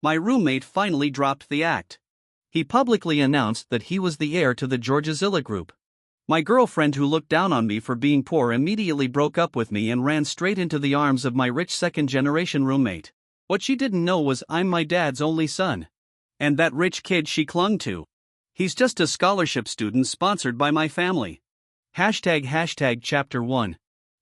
My roommate finally dropped the act. He publicly announced that he was the heir to the Georgizilla Group. My girlfriend, who looked down on me for being poor, immediately broke up with me and ran straight into the arms of my rich second-generation roommate. What she didn't know was I'm my dad's only son. And that rich kid she clung to. He's just a scholarship student sponsored by my family. Chapter 1.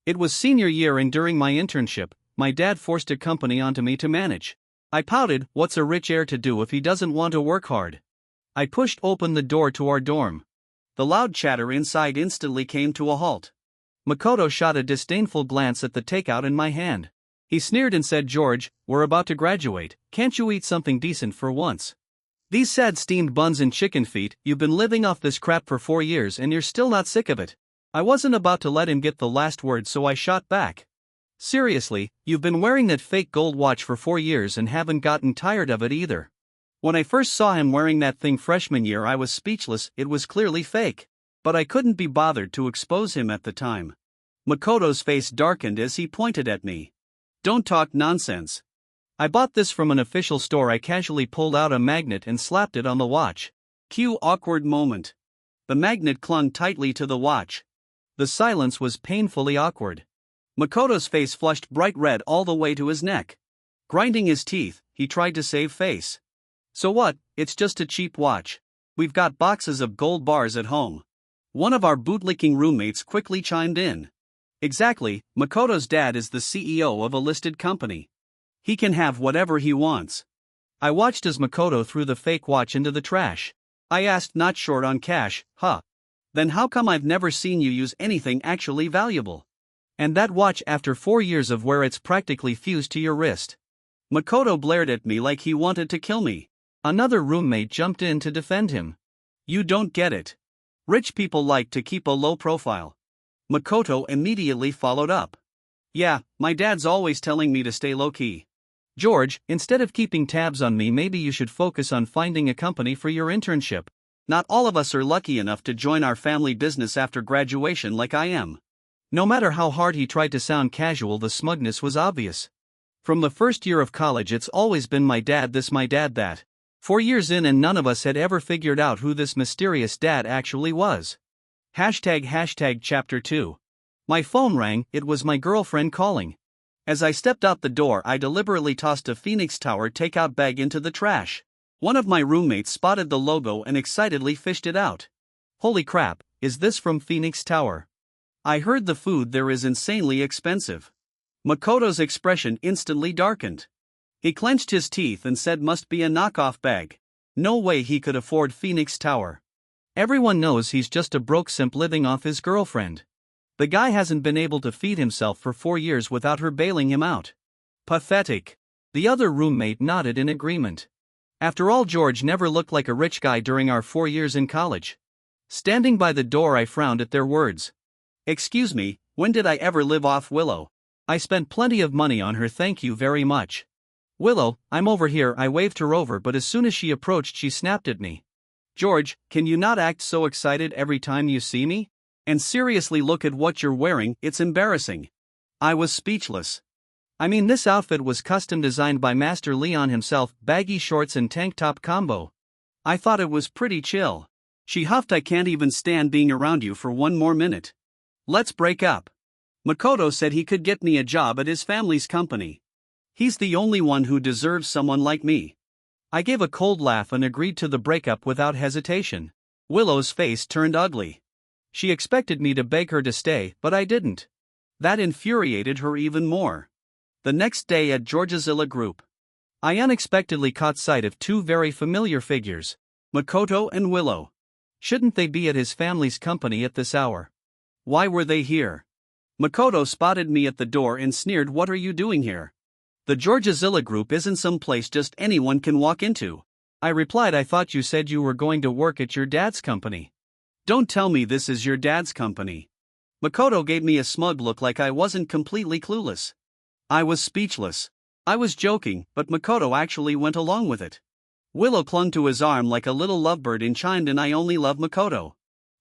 It was senior year, and during my internship, my dad forced a company onto me to manage. I pouted, what's a rich heir to do if he doesn't want to work hard? I pushed open the door to our dorm. The loud chatter inside instantly came to a halt. Makoto shot a disdainful glance at the takeout in my hand. He sneered and said, George, we're about to graduate, can't you eat something decent for once? These sad steamed buns and chicken feet, you've been living off this crap for 4 years and you're still not sick of it. I wasn't about to let him get the last word, so I shot back. Seriously, you've been wearing that fake gold watch for 4 years and haven't gotten tired of it either. When I first saw him wearing that thing freshman year, I was speechless. It was clearly fake. But I couldn't be bothered to expose him at the time. Makoto's face darkened as he pointed at me. Don't talk nonsense. I bought this from an official store. I casually pulled out a magnet and slapped it on the watch. Cue awkward moment. The magnet clung tightly to the watch. The silence was painfully awkward. Makoto's face flushed bright red all the way to his neck. Grinding his teeth, he tried to save face. So what, it's just a cheap watch. We've got boxes of gold bars at home. One of our bootlicking roommates quickly chimed in. Exactly, Makoto's dad is the CEO of a listed company. He can have whatever he wants. I watched as Makoto threw the fake watch into the trash. I asked, not short on cash, huh? Then how come I've never seen you use anything actually valuable? And that watch, after 4 years of wear, it's practically fused to your wrist. Makoto blared at me like he wanted to kill me. Another roommate jumped in to defend him. You don't get it. Rich people like to keep a low profile. Makoto immediately followed up. Yeah, my dad's always telling me to stay low-key. George, instead of keeping tabs on me, maybe you should focus on finding a company for your internship. Not all of us are lucky enough to join our family business after graduation like I am. No matter how hard he tried to sound casual, the smugness was obvious. From the first year of college, it's always been my dad this, my dad that. 4 years in, and none of us had ever figured out who this mysterious dad actually was. Chapter 2. My phone rang. It was my girlfriend calling. As I stepped out the door, I deliberately tossed a Phoenix Tower takeout bag into the trash. One of my roommates spotted the logo and excitedly fished it out. Holy crap, is this from Phoenix Tower? I heard the food there is insanely expensive. Makoto's expression instantly darkened. He clenched his teeth and said, must be a knockoff bag. No way he could afford Phoenix Tower. Everyone knows he's just a broke simp living off his girlfriend. The guy hasn't been able to feed himself for 4 years without her bailing him out. Pathetic. The other roommate nodded in agreement. After all, George never looked like a rich guy during our 4 years in college. Standing by the door, I frowned at their words. Excuse me, when did I ever live off Willow? I spent plenty of money on her, thank you very much. Willow, I'm over here. I waved her over, but as soon as she approached, she snapped at me. George, can you not act so excited every time you see me? And seriously, look at what you're wearing, it's embarrassing. I was speechless. I mean, this outfit was custom designed by Master Leon himself, baggy shorts and tank top combo. I thought it was pretty chill. She huffed, I can't even stand being around you for one more minute. Let's break up. Makoto said he could get me a job at his family's company. He's the only one who deserves someone like me. I gave a cold laugh and agreed to the breakup without hesitation. Willow's face turned ugly. She expected me to beg her to stay, but I didn't. That infuriated her even more. The next day at Georgizilla Group, I unexpectedly caught sight of two very familiar figures, Makoto and Willow. Shouldn't they be at his family's company at this hour? Why were they here? Makoto spotted me at the door and sneered, what are you doing here? The Georgizilla Group isn't some place just anyone can walk into. I replied, I thought you said you were going to work at your dad's company. Don't tell me this is your dad's company. Makoto gave me a smug look like I wasn't completely clueless. I was speechless. I was joking, but Makoto actually went along with it. Willow clung to his arm like a little lovebird and chimed in, I only love Makoto.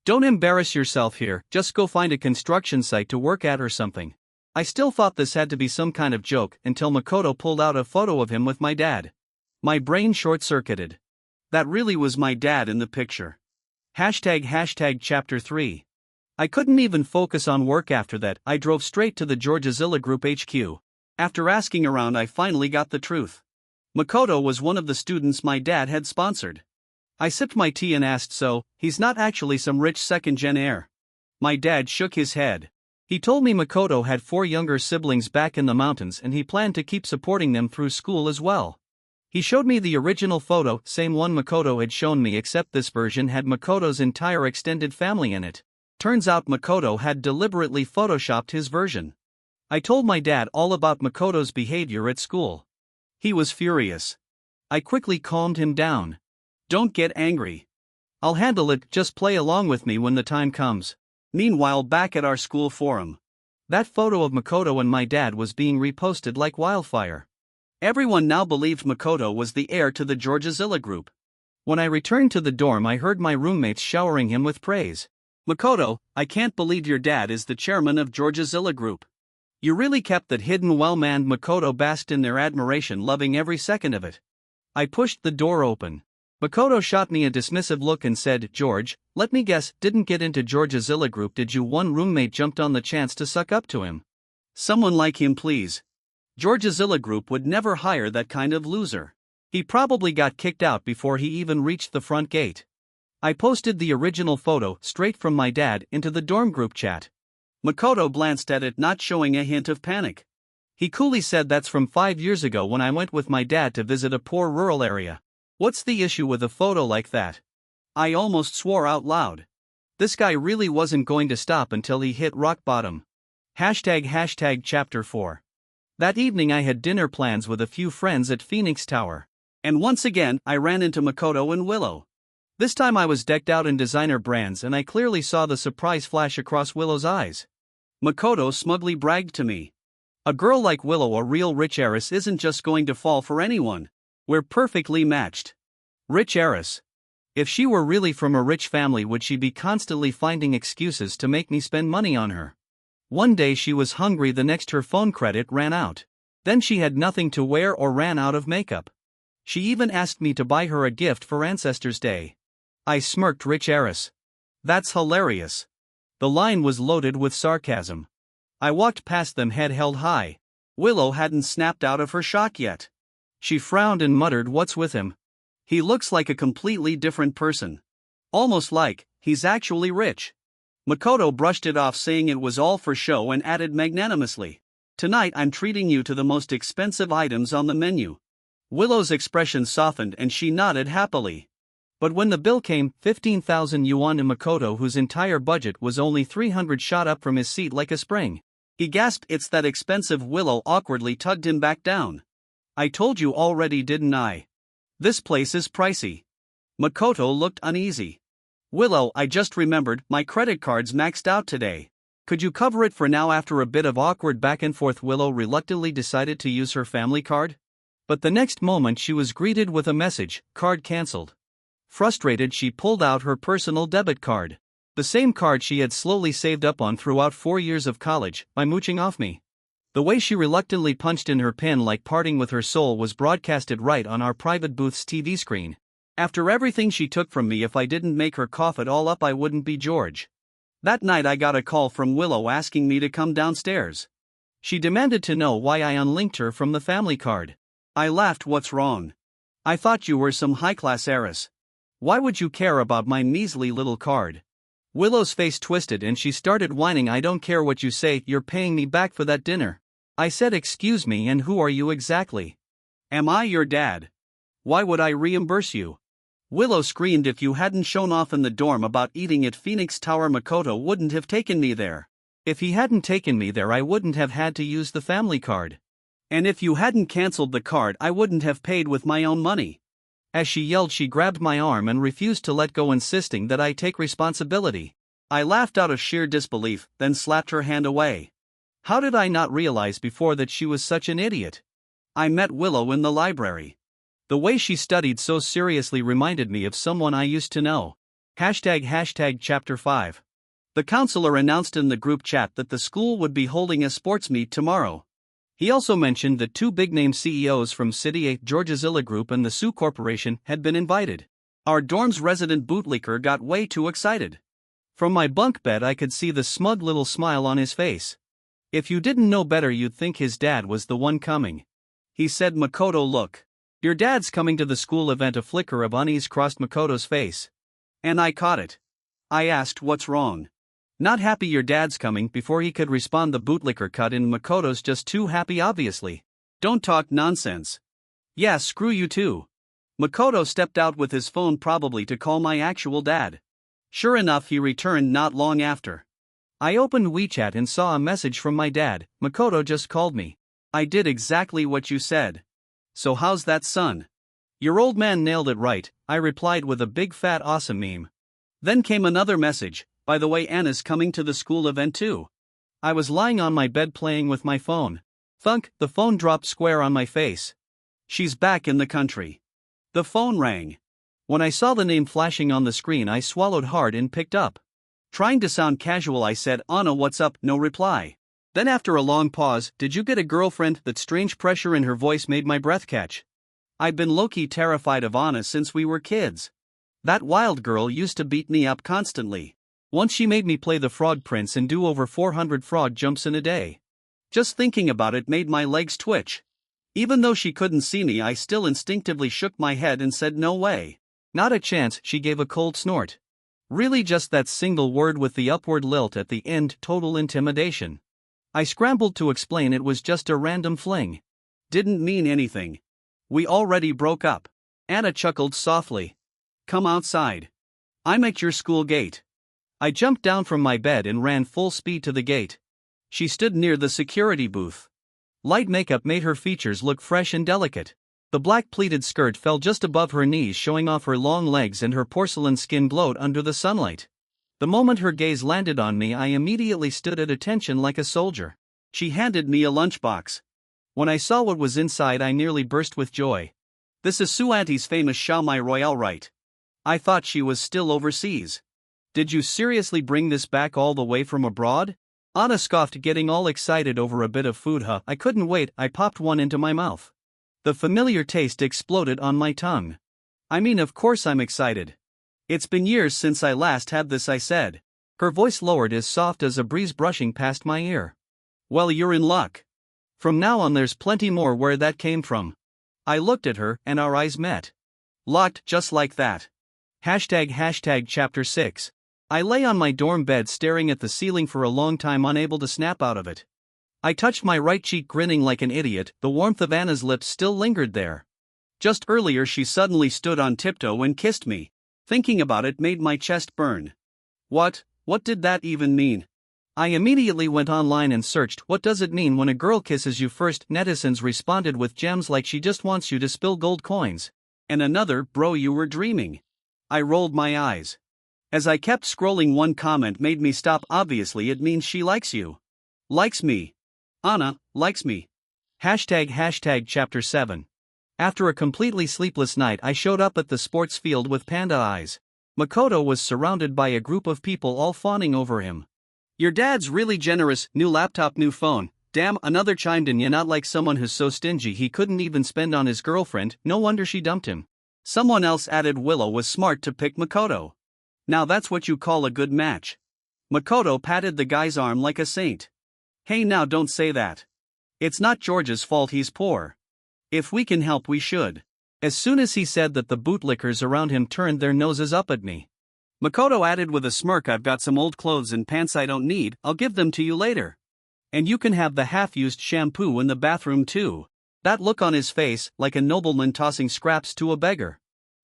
Don't embarrass yourself here, just go find a construction site to work at or something. I still thought this had to be some kind of joke until Makoto pulled out a photo of him with my dad. My brain short-circuited. That really was my dad in the picture. Hashtag chapter 3. I couldn't even focus on work after that. I drove straight to the Georgia Zilla Group HQ. After asking around, I finally got the truth. Makoto was one of the students my dad had sponsored. I sipped my tea and asked, so, he's not actually some rich second-gen heir? My dad shook his head. He told me Makoto had 4 younger siblings back in the mountains and he planned to keep supporting them through school as well. He showed me the original photo, same one Makoto had shown me, except this version had Makoto's entire extended family in it. Turns out Makoto had deliberately photoshopped his version. I told my dad all about Makoto's behavior at school. He was furious. I quickly calmed him down. Don't get angry. I'll handle it, just play along with me when the time comes. Meanwhile, back at our school forum, that photo of Makoto and my dad was being reposted like wildfire. Everyone now believed Makoto was the heir to the Georgia Zilla Group. When I returned to the dorm, I heard my roommates showering him with praise. Makoto, I can't believe your dad is the chairman of Georgia Zilla Group. You really kept that hidden well, man. Makoto basked in their admiration, loving every second of it. I pushed the door open. Makoto shot me a dismissive look and said, George, let me guess, didn't get into Georgia Zilla Group, did you? One roommate jumped on the chance to suck up to him. Someone like him, please. Georgia Zilla Group would never hire that kind of loser. He probably got kicked out before he even reached the front gate. I posted the original photo, straight from my dad, into the dorm group chat. Makoto glanced at it, not showing a hint of panic. He coolly said, that's from 5 years ago when I went with my dad to visit a poor rural area. What's the issue with a photo like that? I almost swore out loud. This guy really wasn't going to stop until he hit rock bottom. Hashtag chapter 4. That evening I had dinner plans with a few friends at Phoenix Tower. And once again, I ran into Makoto and Willow. This time I was decked out in designer brands and I clearly saw the surprise flash across Willow's eyes. Makoto smugly bragged to me. A girl like Willow, a real rich heiress, isn't just going to fall for anyone. We're perfectly matched. Rich heiress. If she were really from a rich family, would she be constantly finding excuses to make me spend money on her? One day she was hungry, the next her phone credit ran out. Then she had nothing to wear or ran out of makeup. She even asked me to buy her a gift for Ancestors' Day. I smirked. Rich heiress. That's hilarious. The line was loaded with sarcasm. I walked past them, head held high. Willow hadn't snapped out of her shock yet. She frowned and muttered, what's with him? He looks like a completely different person. Almost like he's actually rich. Makoto brushed it off, saying it was all for show, and added magnanimously, tonight I'm treating you to the most expensive items on the menu. Willow's expression softened and she nodded happily. But when the bill came, 15,000 yuan, and Makoto, whose entire budget was only 300, shot up from his seat like a spring. He gasped, it's that expensive. Willow awkwardly tugged him back down. I told you already, didn't I? This place is pricey. Makoto looked uneasy. Willow, I just remembered, my credit card's maxed out today. Could you cover it for now? After a bit of awkward back and forth, Willow reluctantly decided to use her family card. But the next moment she was greeted with a message, card cancelled. Frustrated, she pulled out her personal debit card. The same card she had slowly saved up on throughout 4 years of college, by mooching off me. The way she reluctantly punched in her PIN, like parting with her soul, was broadcasted right on our private booth's TV screen. After everything she took from me, if I didn't make her cough it all up, I wouldn't be George. That night I got a call from Willow asking me to come downstairs. She demanded to know why I unlinked her from the family card. I laughed. What's wrong? I thought you were some high-class heiress. Why would you care about my measly little card? Willow's face twisted and she started whining. I don't care what you say, you're paying me back for that dinner. I said, excuse me, and who are you exactly? Am I your dad? Why would I reimburse you? Willow screamed, if you hadn't shown off in the dorm about eating at Phoenix Tower, Makoto wouldn't have taken me there. If he hadn't taken me there, I wouldn't have had to use the family card. And if you hadn't cancelled the card, I wouldn't have paid with my own money. As she yelled, she grabbed my arm and refused to let go, insisting that I take responsibility. I laughed out of sheer disbelief, then slapped her hand away. How did I not realize before that she was such an idiot? I met Willow in the library. The way she studied so seriously reminded me of someone I used to know. Hashtag chapter 5. The counselor announced in the group chat that the school would be holding a sports meet tomorrow. He also mentioned that two big-name CEOs from City 8 Georgia Zilla Group and the Sioux Corporation had been invited. Our dorm's resident bootlicker got way too excited. From my bunk bed I could see the smug little smile on his face. If you didn't know better you'd think his dad was the one coming. He said, "Makoto, look. Your dad's coming to the school event." A flicker of unease crossed Makoto's face. And I caught it. I asked, "What's wrong?" "Not happy your dad's coming." Before he could respond the bootlicker cut in, "Makoto's just too happy obviously. Don't talk nonsense." "Yeah, screw you too." Makoto stepped out with his phone, probably to call my actual dad. Sure enough, he returned not long after. I opened WeChat and saw a message from my dad. "Makoto just called me. I did exactly what you said. So how's that, son?" "Your old man nailed it right," I replied with a big fat awesome meme. Then came another message, "By the way, Anna's coming to the school event too." I was lying on my bed playing with my phone. Thunk, the phone dropped square on my face. "She's back in the country." The phone rang. When I saw the name flashing on the screen I swallowed hard and picked up. Trying to sound casual I said, "Anna, what's up?" No reply. Then after a long pause, "Did you get a girlfriend?" That strange pressure in her voice made my breath catch. I'd been low-key terrified of Anna since we were kids. That wild girl used to beat me up constantly. Once she made me play the Frog Prince and do over 400 frog jumps in a day. Just thinking about it made my legs twitch. Even though she couldn't see me I still instinctively shook my head and said, "No way." "Not a chance." She gave a cold snort. Really, just that single word with the upward lilt at the end, total intimidation. I scrambled to explain it was just a random fling. Didn't mean anything. We already broke up. Anna chuckled softly. "Come outside. I'm at your school gate." I jumped down from my bed and ran full speed to the gate. She stood near the security booth. Light makeup made her features look fresh and delicate. The black pleated skirt fell just above her knees, showing off her long legs, and her porcelain skin glowed under the sunlight. The moment her gaze landed on me I immediately stood at attention like a soldier. She handed me a lunchbox. When I saw what was inside I nearly burst with joy. "This is Sue Auntie's famous Chow Mai Royale, right?" I thought she was still overseas. "Did you seriously bring this back all the way from abroad?" Anna scoffed, getting all excited over a bit of food. I couldn't wait. I popped one into my mouth. The familiar taste exploded on my tongue. "I mean, of course I'm excited. It's been years since I last had this," I said. Her voice lowered, as soft as a breeze brushing past my ear. "Well, you're in luck. From now on there's plenty more where that came from." I looked at her, and our eyes met. Locked just like that. ## Chapter 6. I lay on my dorm bed staring at the ceiling for a long time, unable to snap out of it. I touched my right cheek, grinning like an idiot. The warmth of Anna's lips still lingered there. Just earlier she suddenly stood on tiptoe and kissed me. Thinking about it made my chest burn. What did that even mean? I immediately went online and searched, "What does it mean when a girl kisses you first?" Netizens responded with gems like, "She just wants you to spill gold coins." And another, "Bro, you were dreaming." I rolled my eyes. As I kept scrolling, one comment made me stop. "Obviously it means she likes you." Likes me. Anna likes me. ## Chapter 7. After a completely sleepless night I showed up at the sports field with panda eyes. Makoto was surrounded by a group of people all fawning over him. "Your dad's really generous, new laptop, new phone." Damn, another chimed in, "Yeah, not like someone who's so stingy he couldn't even spend on his girlfriend, no wonder she dumped him." Someone else added, "Willow was smart to pick Makoto. Now that's what you call a good match." Makoto patted the guy's arm like a saint. "Hey, now don't say that. It's not George's fault he's poor. If we can help we should." As soon as he said that, the bootlickers around him turned their noses up at me. Makoto added with a smirk, "I've got some old clothes and pants I don't need, I'll give them to you later. And you can have the half-used shampoo in the bathroom too." That look on his face, like a nobleman tossing scraps to a beggar.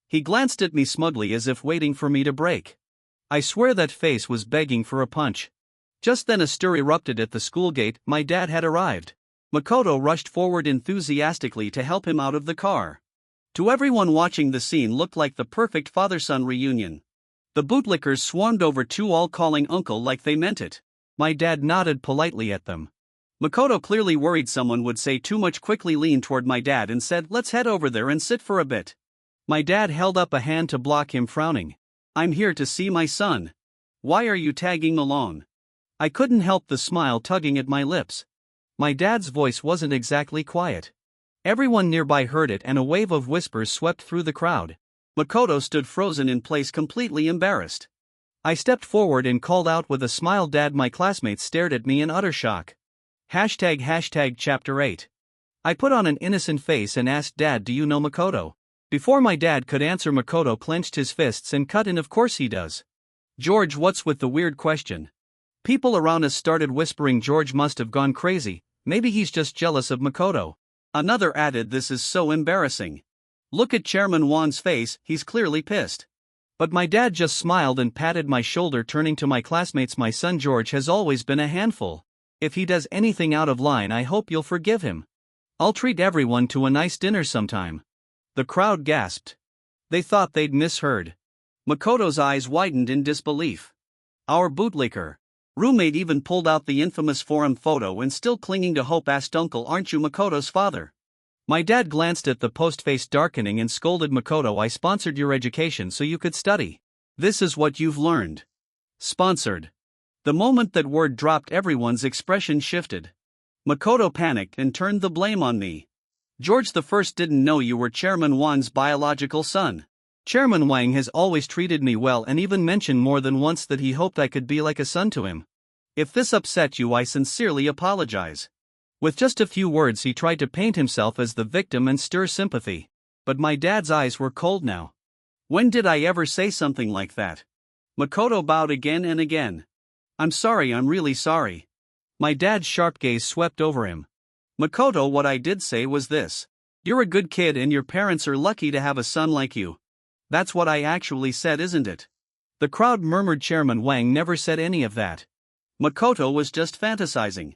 He glanced at me smugly as if waiting for me to break. I swear that face was begging for a punch. Just then a stir erupted at the school gate. My dad had arrived. Makoto rushed forward enthusiastically to help him out of the car. To everyone watching, the scene looked like the perfect father-son reunion. The bootlickers swarmed over too, all calling uncle like they meant it. My dad nodded politely at them. Makoto, clearly worried someone would say too much, quickly leaned toward my dad and said, "Let's head over there and sit for a bit." My dad held up a hand to block him, frowning. "I'm here to see my son. Why are you tagging along?" I couldn't help the smile tugging at my lips. My dad's voice wasn't exactly quiet. Everyone nearby heard it and a wave of whispers swept through the crowd. Makoto stood frozen in place, completely embarrassed. I stepped forward and called out with a smile, "Dad." My classmates stared at me in utter shock. Hashtag chapter 8. I put on an innocent face and asked, "Dad, do you know Makoto?" Before my dad could answer, Makoto clenched his fists and cut in, "Of course he does. George, what's with the weird question?" People around us started whispering, "George must have gone crazy, maybe he's just jealous of Makoto." Another added, "This is so embarrassing. Look at Chairman Wan's face, he's clearly pissed." But my dad just smiled and patted my shoulder, turning to my classmates, "My son George has always been a handful. If he does anything out of line, I hope you'll forgive him. I'll treat everyone to a nice dinner sometime." The crowd gasped. They thought they'd misheard. Makoto's eyes widened in disbelief. Our bootlicker roommate even pulled out the infamous forum photo and, still clinging to hope, asked, "Uncle, aren't you Makoto's father?" My dad glanced at the post, face darkening, and scolded, "Makoto, I sponsored your education so you could study. This is what you've learned. Sponsored." The moment that word dropped, everyone's expression shifted. Makoto panicked and turned the blame on me. "George the First didn't know you were Chairman Wan's biological son. Chairman Wang has always treated me well and even mentioned more than once that he hoped I could be like a son to him. If this upset you, I sincerely apologize." With just a few words, he tried to paint himself as the victim and stir sympathy. But my dad's eyes were cold now. "When did I ever say something like that?" Makoto bowed again and again. "I'm sorry, I'm really sorry." My dad's sharp gaze swept over him. "Makoto, what I did say was this. You're a good kid and your parents are lucky to have a son like you. That's what I actually said, isn't it?" The crowd murmured, "Chairman Wang never said any of that. Makoto was just fantasizing.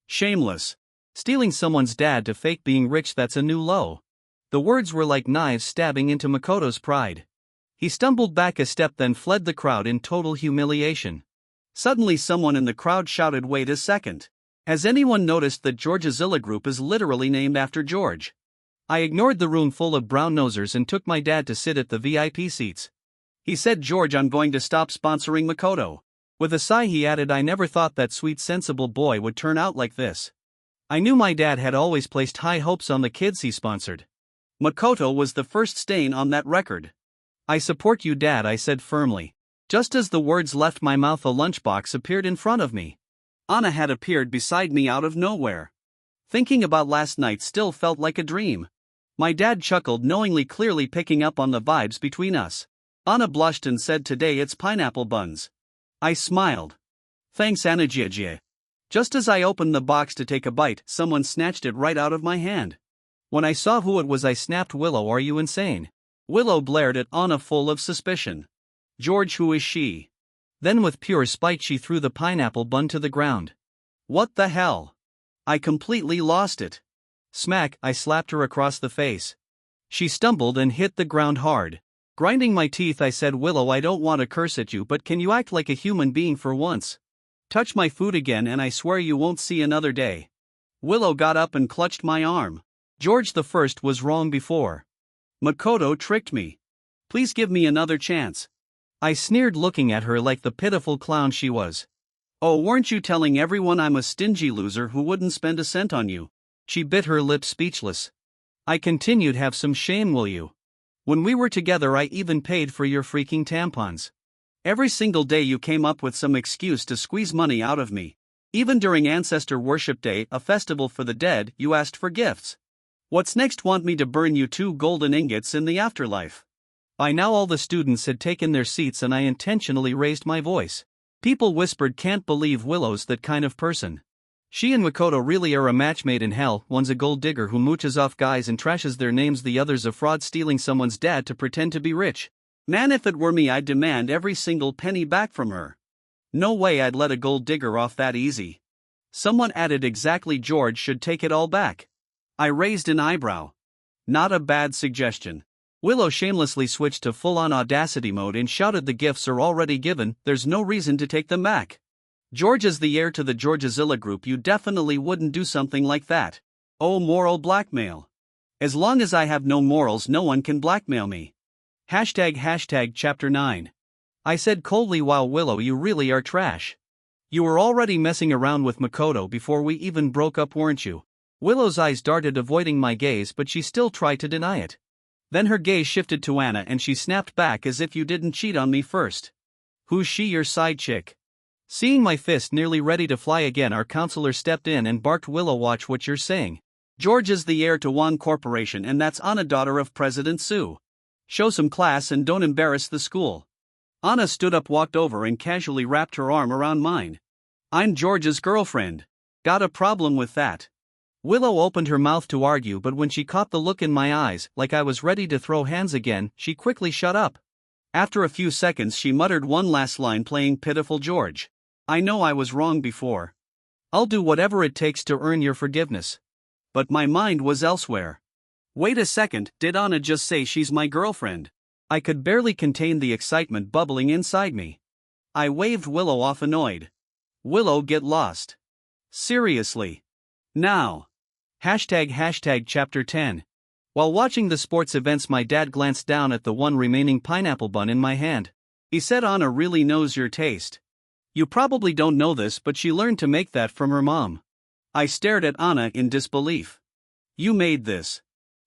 Shameless. Stealing someone's dad to fake being rich, that's a new low." The words were like knives stabbing into Makoto's pride. He stumbled back a step, then fled the crowd in total humiliation. Suddenly someone in the crowd shouted, "Wait a second. Has anyone noticed that Georgezilla Group is literally named after George?" I ignored the room full of brown-nosers and took my dad to sit at the VIP seats. He said, "George, I'm going to stop sponsoring Makoto." With a sigh he added, "I never thought that sweet, sensible boy would turn out like this." I knew my dad had always placed high hopes on the kids he sponsored. Makoto was the first stain on that record. "I support you, Dad," I said firmly. Just as the words left my mouth, a lunchbox appeared in front of me. Anna had appeared beside me out of nowhere. Thinking about last night still felt like a dream. My dad chuckled knowingly, clearly picking up on the vibes between us. Anna blushed and said, "Today it's pineapple buns." I smiled. "Thanks, Anna Gia." Just as I opened the box to take a bite, someone snatched it right out of my hand. When I saw who it was, I snapped, "Willow, are you insane?" Willow blared at Anna, full of suspicion. "George, who is she?" Then with pure spite she threw the pineapple bun to the ground. "What the hell?" I completely lost it. Smack, I slapped her across the face. She stumbled and hit the ground hard. Grinding my teeth, I said, "Willow, I don't want to curse at you, but can you act like a human being for once? Touch my food again and I swear you won't see another day." Willow got up and clutched my arm. "George the First was wrong before. Makoto tricked me. Please give me another chance." I sneered, looking at her like the pitiful clown she was. "Oh, weren't you telling everyone I'm a stingy loser who wouldn't spend a cent on you?" She bit her lip, speechless. I continued, "Have some shame, will you? When we were together I even paid for your freaking tampons. Every single day you came up with some excuse to squeeze money out of me. Even during Ancestor Worship Day, a festival for the dead, you asked for gifts. What's next? Want me to burn you 2 golden ingots in the afterlife?" By now all the students had taken their seats and I intentionally raised my voice. People whispered, "Can't believe Willow's that kind of person. She and Makoto really are a match made in hell. One's a gold digger who mooches off guys and trashes their names, the other's a fraud stealing someone's dad to pretend to be rich. Man, if it were me, I'd demand every single penny back from her. No way I'd let a gold digger off that easy." Someone added, "Exactly, George should take it all back." I raised an eyebrow. Not a bad suggestion. Willow shamelessly switched to full-on audacity mode and shouted, "The gifts are already given, there's no reason to take them back. George is the heir to the Georgezilla Group, you definitely wouldn't do something like that." Oh, moral blackmail. As long as I have no morals, no one can blackmail me. Hashtag chapter 9. I said coldly, "Wow, Willow, you really are trash. You were already messing around with Makoto before we even broke up, weren't you? Willow's eyes darted, avoiding my gaze, but she still tried to deny it. Then her gaze shifted to Anna and she snapped back, as if you didn't cheat on me first. Who's she, your side chick? Seeing my fist nearly ready to fly again, our counselor stepped in and barked, Willow, watch what you're saying. George is the heir to Wan Corporation, and that's Anna, daughter of President Su. Show some class and don't embarrass the school. Anna stood up, walked over and casually wrapped her arm around mine. I'm George's girlfriend. Got a problem with that? Willow opened her mouth to argue, but when she caught the look in my eyes, like I was ready to throw hands again, she quickly shut up. After a few seconds she muttered one last line, playing pitiful George. I know I was wrong before. I'll do whatever it takes to earn your forgiveness. But my mind was elsewhere. Wait a second, did Anna just say she's my girlfriend? I could barely contain the excitement bubbling inside me. I waved Willow off, annoyed. Willow, get lost. Seriously. Now. ## Chapter 10. While watching the sports events, my dad glanced down at the one remaining pineapple bun in my hand. He said, Anna really knows your taste. You probably don't know this, but she learned to make that from her mom. I stared at Anna in disbelief. You made this?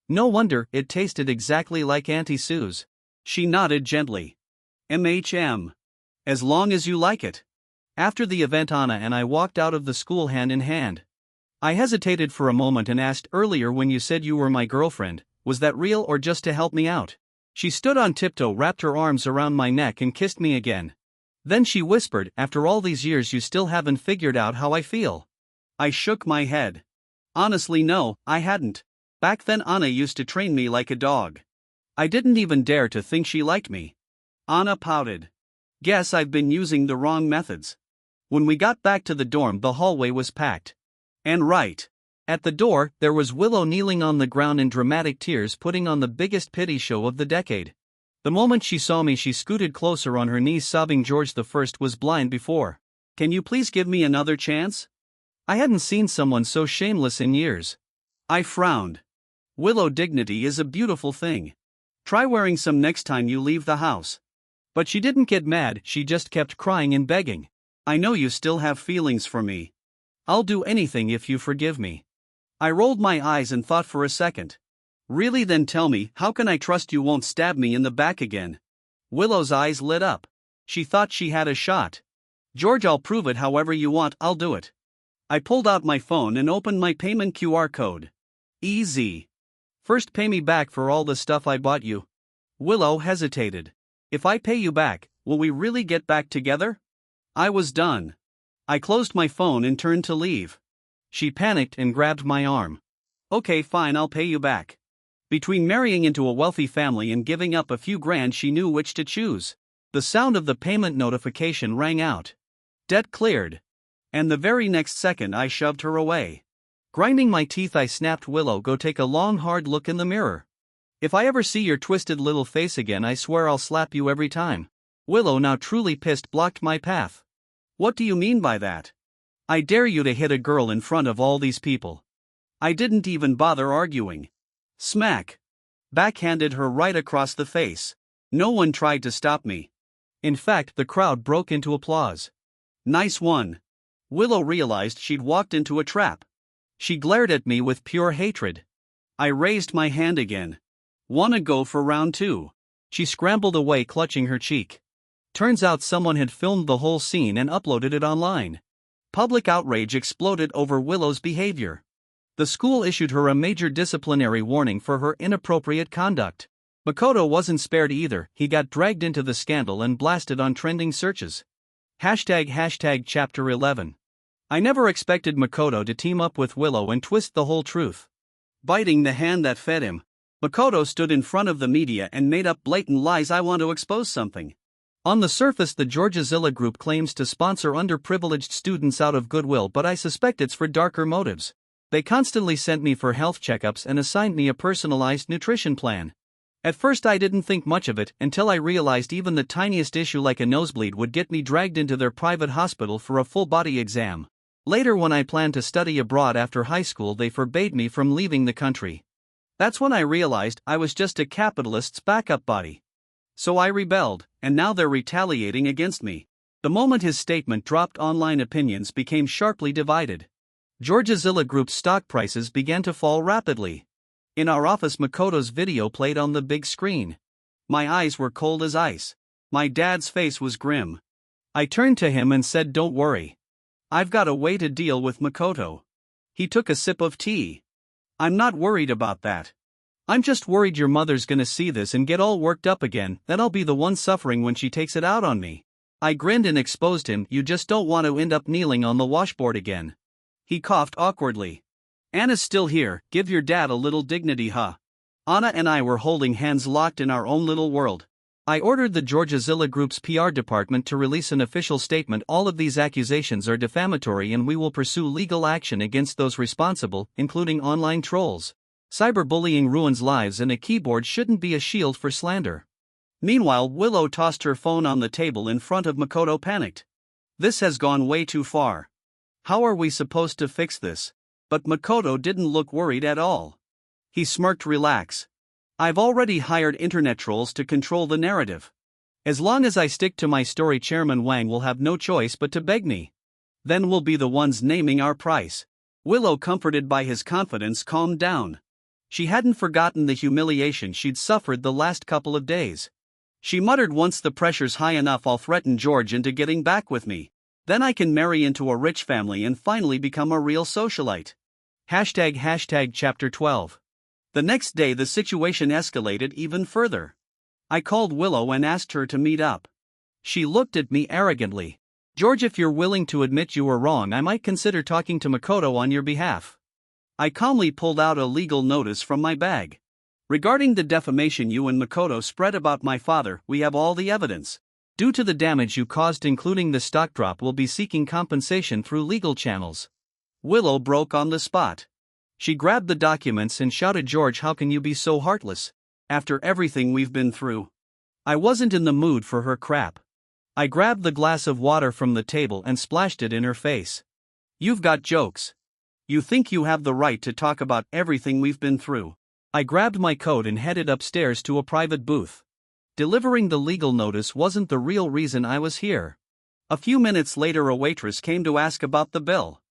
No wonder, it tasted exactly like Auntie Sue's. She nodded gently. As long as you like it. After the event, Anna and I walked out of the school hand in hand. I hesitated for a moment and asked, earlier when you said you were my girlfriend, was that real or just to help me out? She stood on tiptoe, wrapped her arms around my neck and kissed me again. Then she whispered, after all these years you still haven't figured out how I feel. I shook my head. Honestly, no, I hadn't. Back then Anna used to train me like a dog. I didn't even dare to think she liked me. Anna pouted. Guess I've been using the wrong methods. When we got back to the dorm, the hallway was packed. And right at the door, there was Willow kneeling on the ground in dramatic tears, putting on the biggest pity show of the decade. The moment she saw me, she scooted closer on her knees, sobbing, George the First was blind before. Can you please give me another chance? I hadn't seen someone so shameless in years. I frowned. Willow, dignity is a beautiful thing. Try wearing some next time you leave the house. But she didn't get mad, she just kept crying and begging. I know you still have feelings for me. I'll do anything if you forgive me. I rolled my eyes and thought for a second. Really? Then tell me, how can I trust you won't stab me in the back again? Willow's eyes lit up. She thought she had a shot. George, I'll prove it however you want, I'll do it. I pulled out my phone and opened my payment QR code. Easy. First pay me back for all the stuff I bought you. Willow hesitated. If I pay you back, will we really get back together? I was done. I closed my phone and turned to leave. She panicked and grabbed my arm. Okay, fine, I'll pay you back. Between marrying into a wealthy family and giving up a few grand, she knew which to choose. The sound of the payment notification rang out. Debt cleared. And the very next second I shoved her away. Grinding my teeth, I snapped, Willow, go take a long hard look in the mirror. If I ever see your twisted little face again, I swear I'll slap you every time. Willow, now truly pissed, blocked my path. What do you mean by that? I dare you to hit a girl in front of all these people. I didn't even bother arguing. Smack. Backhanded her right across the face. No one tried to stop me. In fact, the crowd broke into applause. Nice one. Willow realized she'd walked into a trap. She glared at me with pure hatred. I raised my hand again. Wanna go for round 2? She scrambled away, clutching her cheek. Turns out someone had filmed the whole scene and uploaded it online. Public outrage exploded over Willow's behavior. The school issued her a major disciplinary warning for her inappropriate conduct. Makoto wasn't spared either, he got dragged into the scandal and blasted on trending searches. ## Chapter 11. I never expected Makoto to team up with Willow and twist the whole truth. Biting the hand that fed him, Makoto stood in front of the media and made up blatant lies. I want to expose something. On the surface, the Georgizilla Group claims to sponsor underprivileged students out of goodwill, but I suspect it's for darker motives. They constantly sent me for health checkups and assigned me a personalized nutrition plan. At first I didn't think much of it until I realized even the tiniest issue like a nosebleed would get me dragged into their private hospital for a full-body exam. Later, when I planned to study abroad after high school, they forbade me from leaving the country. That's when I realized I was just a capitalist's backup body. So I rebelled, and now they're retaliating against me. The moment his statement dropped, online opinions became sharply divided. Georgizilla Group's stock prices began to fall rapidly. In our office, Makoto's video played on the big screen. My eyes were cold as ice. My dad's face was grim. I turned to him and said, "Don't worry. I've got a way to deal with Makoto." He took a sip of tea. "I'm not worried about that. I'm just worried your mother's gonna see this and get all worked up again, then I'll be the one suffering when she takes it out on me." I grinned and exposed him. "You just don't want to end up kneeling on the washboard again." He coughed awkwardly. "Anna's still here, give your dad a little dignity, huh?" Anna and I were holding hands, locked in our own little world. I ordered the Georgizilla Group's PR department to release an official statement. "All of these accusations are defamatory and we will pursue legal action against those responsible, including online trolls. Cyberbullying ruins lives and a keyboard shouldn't be a shield for slander." Meanwhile, Willow tossed her phone on the table in front of Makoto, panicked. "This has gone way too far. How are we supposed to fix this?" But Makoto didn't look worried at all. He smirked. "Relax. I've already hired internet trolls to control the narrative. As long as I stick to my story, Chairman Wang will have no choice but to beg me. Then we'll be the ones naming our price." Willow, comforted by his confidence, calmed down. She hadn't forgotten the humiliation she'd suffered the last couple of days. She muttered, "Once the pressure's high enough, I'll threaten George into getting back with me. Then I can marry into a rich family and finally become a real socialite." Chapter 12. The next day the situation escalated even further. I called Willow and asked her to meet up. She looked at me arrogantly. "George, if you're willing to admit you were wrong, I might consider talking to Makoto on your behalf." I calmly pulled out a legal notice from my bag. "Regarding the defamation you and Makoto spread about my father, we have all the evidence. Due to the damage you caused, including the stock drop, we'll be seeking compensation through legal channels." Willow broke on the spot. She grabbed the documents and shouted, "George, how can you be so heartless? After everything we've been through." I wasn't in the mood for her crap. I grabbed the glass of water from the table and splashed it in her face. "You've got jokes. You think you have the right to talk about everything we've been through." I grabbed my coat and headed upstairs to a private booth. Delivering the legal notice wasn't the real reason I was here. A few minutes later, a waitress came to ask about the bill.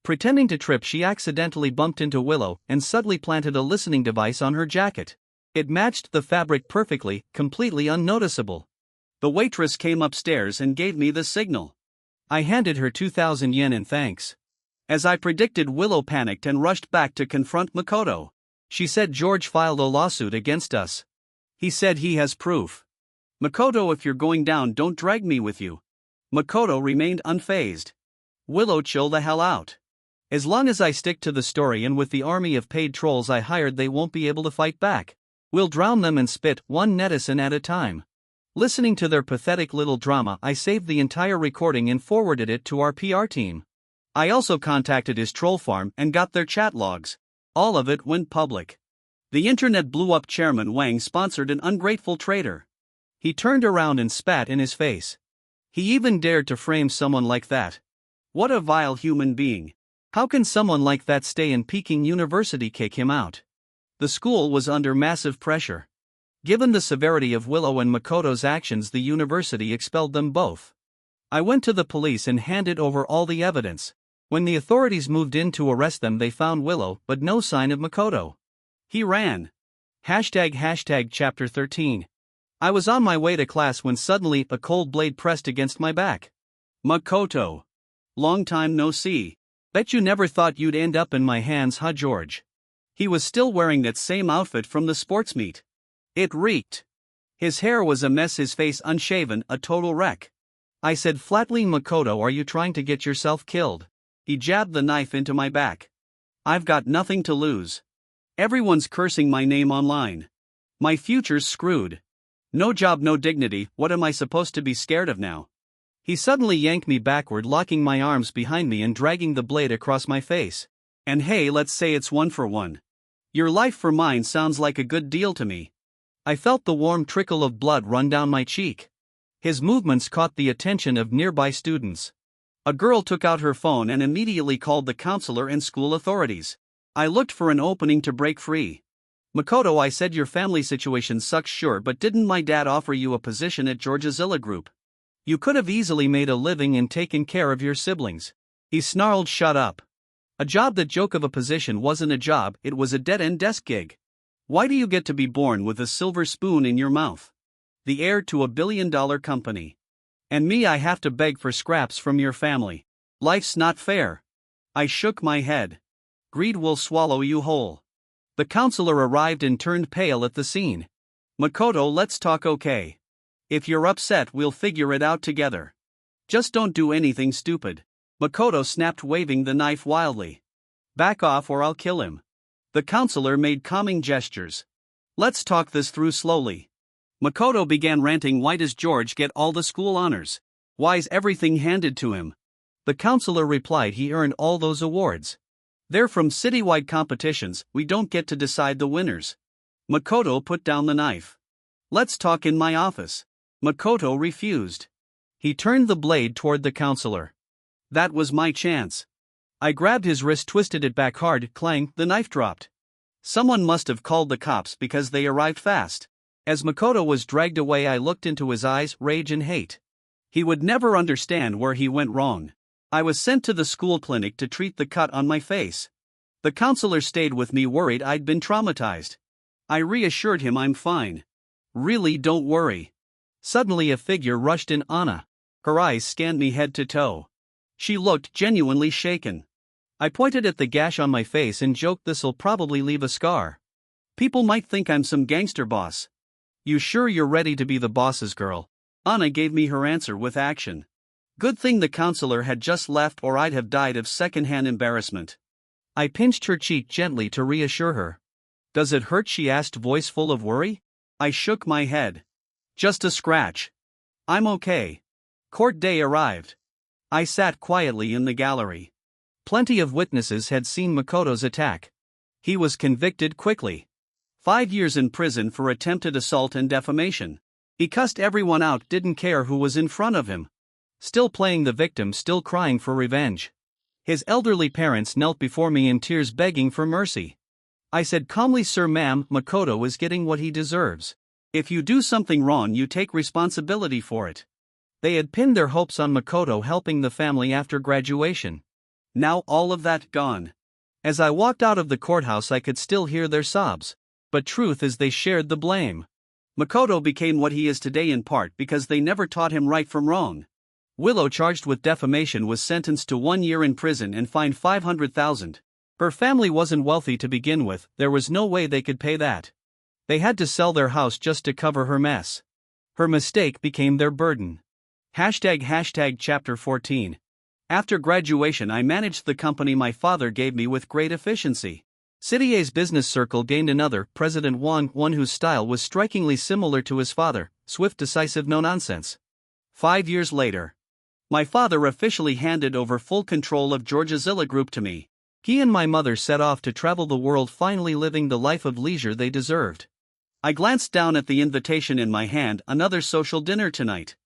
Pretending to trip, she accidentally bumped into Willow and subtly planted a listening device on her jacket. It matched the fabric perfectly, completely unnoticeable. The waitress came upstairs and gave me the signal. I handed her 2,000 yen in thanks. As I predicted, Willow panicked and rushed back to confront Makoto. She said George filed a lawsuit against us. He said he has proof. "Makoto, if you're going down, don't drag me with you." Makoto remained unfazed. "Willow, chill the hell out. As long as I stick to the story and with the army of paid trolls I hired, they won't be able to fight back. We'll drown them and spit, one netizen at a time." Listening to their pathetic little drama, I saved the entire recording and forwarded it to our PR team. I also contacted his troll farm and got their chat logs. All of it went public. The internet blew up. Chairman Wang sponsored an ungrateful traitor. He turned around and spat in his face. He even dared to frame someone like that. What a vile human being. How can someone like that stay in Peking University? Kick him out. The school was under massive pressure. Given the severity of Willow and Makoto's actions, the university expelled them both. I went to the police and handed over all the evidence. When the authorities moved in to arrest them, they found Willow, but no sign of Makoto. He ran. Chapter 13. I was on my way to class when suddenly a cold blade pressed against my back. "Makoto. Long time no see. Bet you never thought you'd end up in my hands, huh, George?" He was still wearing that same outfit from the sports meet. It reeked. His hair was a mess, his face unshaven, a total wreck. I said flatly, "Makoto, are you trying to get yourself killed?" He jabbed the knife into my back. "I've got nothing to lose. Everyone's cursing my name online. My future's screwed. No job, no dignity, what am I supposed to be scared of now?" He suddenly yanked me backward, locking my arms behind me and dragging the blade across my face. "And hey, let's say it's 1-for-1. Your life for mine sounds like a good deal to me." I felt the warm trickle of blood run down my cheek. His movements caught the attention of nearby students. A girl took out her phone and immediately called the counselor and school authorities. I looked for an opening to break free. "Makoto," I said, "your family situation sucks, sure, but didn't my dad offer you a position at Georgizilla Group? You could have easily made a living and taken care of your siblings. He snarled, shut up. A job, that joke of a position, wasn't a job, it was a dead-end desk gig. Why do you get to be born with a silver spoon in your mouth? The heir to a billion-dollar company. And me, I have to beg for scraps from your family. Life's not fair. I shook my head. Greed will swallow you whole. The counselor arrived and turned pale at the scene. Makoto, let's talk, okay? If you're upset, we'll figure it out together. Just don't do anything stupid. Makoto snapped, waving the knife wildly. Back off or I'll kill him. The counselor made calming gestures. Let's talk this through slowly. Makoto began ranting. Why does George get all the school honors? Why's everything handed to him? The counselor replied, he earned all those awards. They're from citywide competitions, we don't get to decide the winners. Makoto put down the knife. Let's talk in my office. Makoto refused. He turned the blade toward the counselor. That was my chance. I grabbed his wrist, twisted it back hard, clang, the knife dropped. Someone must have called the cops because they arrived fast. As Makoto was dragged away, I looked into his eyes, rage and hate. He would never understand where he went wrong. I was sent to the school clinic to treat the cut on my face. The counselor stayed with me, worried I'd been traumatized. I reassured him I'm fine. Really, don't worry. Suddenly a figure rushed in. Anna. Her eyes scanned me head to toe. She looked genuinely shaken. I pointed at the gash on my face and joked, this'll probably leave a scar. People might think I'm some gangster boss. You sure you're ready to be the boss's girl? Anna gave me her answer with action. Good thing the counselor had just left, or I'd have died of secondhand embarrassment. I pinched her cheek gently to reassure her. Does it hurt? She asked, voice full of worry. I shook my head. Just a scratch. I'm okay. Court day arrived. I sat quietly in the gallery. Plenty of witnesses had seen Makoto's attack. He was convicted quickly. 5 years in prison for attempted assault and defamation. He cussed everyone out, didn't care who was in front of him. Still playing the victim, still crying for revenge. His elderly parents knelt before me in tears, begging for mercy. I said calmly, Sir, ma'am, Makoto is getting what he deserves. If you do something wrong, you take responsibility for it. They had pinned their hopes on Makoto helping the family after graduation. Now all of that gone. As I walked out of the courthouse, I could still hear their sobs. But truth is, they shared the blame. Makoto became what he is today in part because they never taught him right from wrong. Willow, charged with defamation, was sentenced to 1 year in prison and fined $500,000. Her family wasn't wealthy to begin with, there was no way they could pay that. They had to sell their house just to cover her mess. Her mistake became their burden. ## Chapter 14. After graduation, I managed the company my father gave me with great efficiency. Citier's business circle gained another, President Wang, one whose style was strikingly similar to his father, swift, decisive, no nonsense. 5 years later, my father officially handed over full control of Georgizilla Group to me. He and my mother set off to travel the world, finally living the life of leisure they deserved. I glanced down at the invitation in my hand, another social dinner tonight.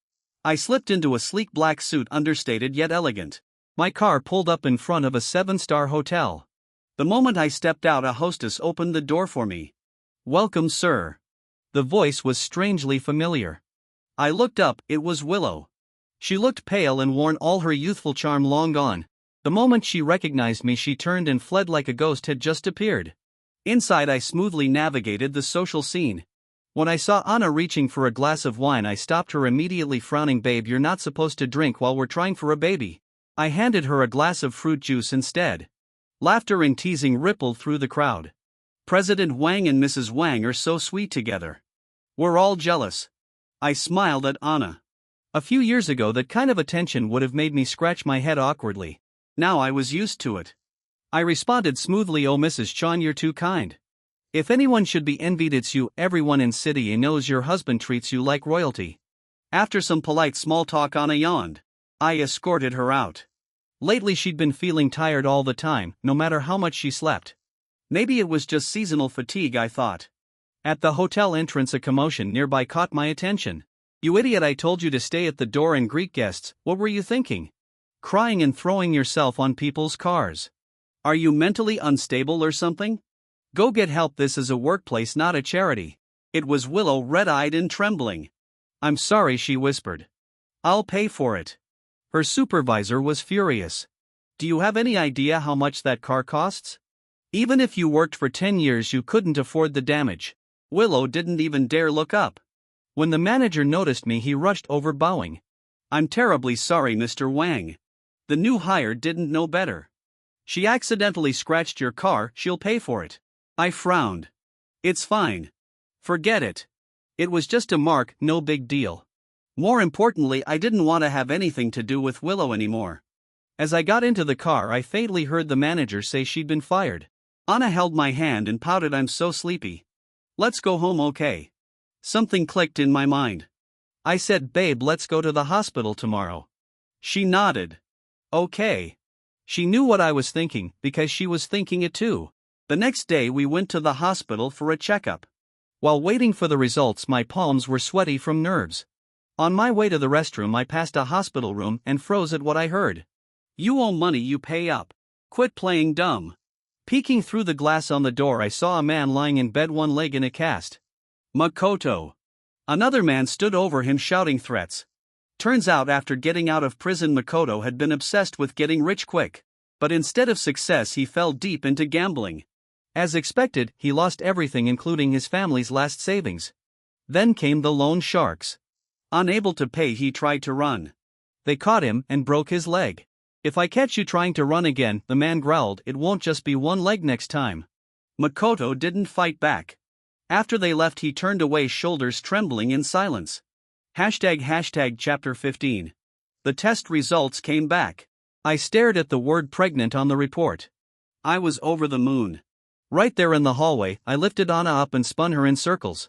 I slipped into a sleek black suit, understated yet elegant. My car pulled up in front of a 7-star hotel. The moment I stepped out, a hostess opened the door for me. Welcome, sir. The voice was strangely familiar. I looked up, it was Willow. She looked pale and worn, all her youthful charm long gone. The moment she recognized me, she turned and fled like a ghost had just appeared. Inside, I smoothly navigated the social scene. When I saw Anna reaching for a glass of wine, I stopped her immediately, frowning. Babe, you're not supposed to drink while we're trying for a baby. I handed her a glass of fruit juice instead. Laughter and teasing rippled through the crowd. President Wang and Mrs. Wang are so sweet together. We're all jealous. I smiled at Anna. A few years ago, that kind of attention would have made me scratch my head awkwardly. Now I was used to it. I responded smoothly, oh Mrs. Chan, you're too kind. If anyone should be envied, it's you. Everyone in City knows your husband treats you like royalty. After some polite small talk, Anna yawned. I escorted her out. Lately she'd been feeling tired all the time, no matter how much she slept. Maybe it was just seasonal fatigue, I thought. At the hotel entrance, a commotion nearby caught my attention. You idiot, I told you to stay at the door and greet guests. What were you thinking? Crying and throwing yourself on people's cars. Are you mentally unstable or something? Go get help, this is a workplace, not a charity. It was Willow, red-eyed and trembling. I'm sorry, she whispered. I'll pay for it. Her supervisor was furious. Do you have any idea how much that car costs? Even if you worked for 10 years, you couldn't afford the damage. Willow didn't even dare look up. When the manager noticed me, he rushed over, bowing. I'm terribly sorry, Mr. Wang. The new hire didn't know better. She accidentally scratched your car, she'll pay for it. I frowned. It's fine. Forget it. It was just a mark, no big deal. More importantly, I didn't want to have anything to do with Willow anymore. As I got into the car, I faintly heard the manager say she'd been fired. Anna held my hand and pouted, I'm so sleepy. Let's go home, okay? Something clicked in my mind. I said, babe, let's go to the hospital tomorrow. She nodded. Okay. She knew what I was thinking, because she was thinking it too. The next day we went to the hospital for a checkup. While waiting for the results, my palms were sweaty from nerves. On my way to the restroom, I passed a hospital room and froze at what I heard. You owe money, you pay up. Quit playing dumb. Peeking through the glass on the door, I saw a man lying in bed, one leg in a cast. Makoto. Another man stood over him shouting threats. Turns out after getting out of prison, Makoto had been obsessed with getting rich quick. But instead of success, he fell deep into gambling. As expected, he lost everything, including his family's last savings. Then came the loan sharks. Unable to pay, he tried to run. They caught him and broke his leg. If I catch you trying to run again, the man growled, it won't just be one leg next time. Makoto didn't fight back. After they left, he turned away, shoulders trembling, in silence. Chapter 15. The test results came back. I stared at the word pregnant on the report. I was over the moon. Right there in the hallway, I lifted Anna up and spun her in circles.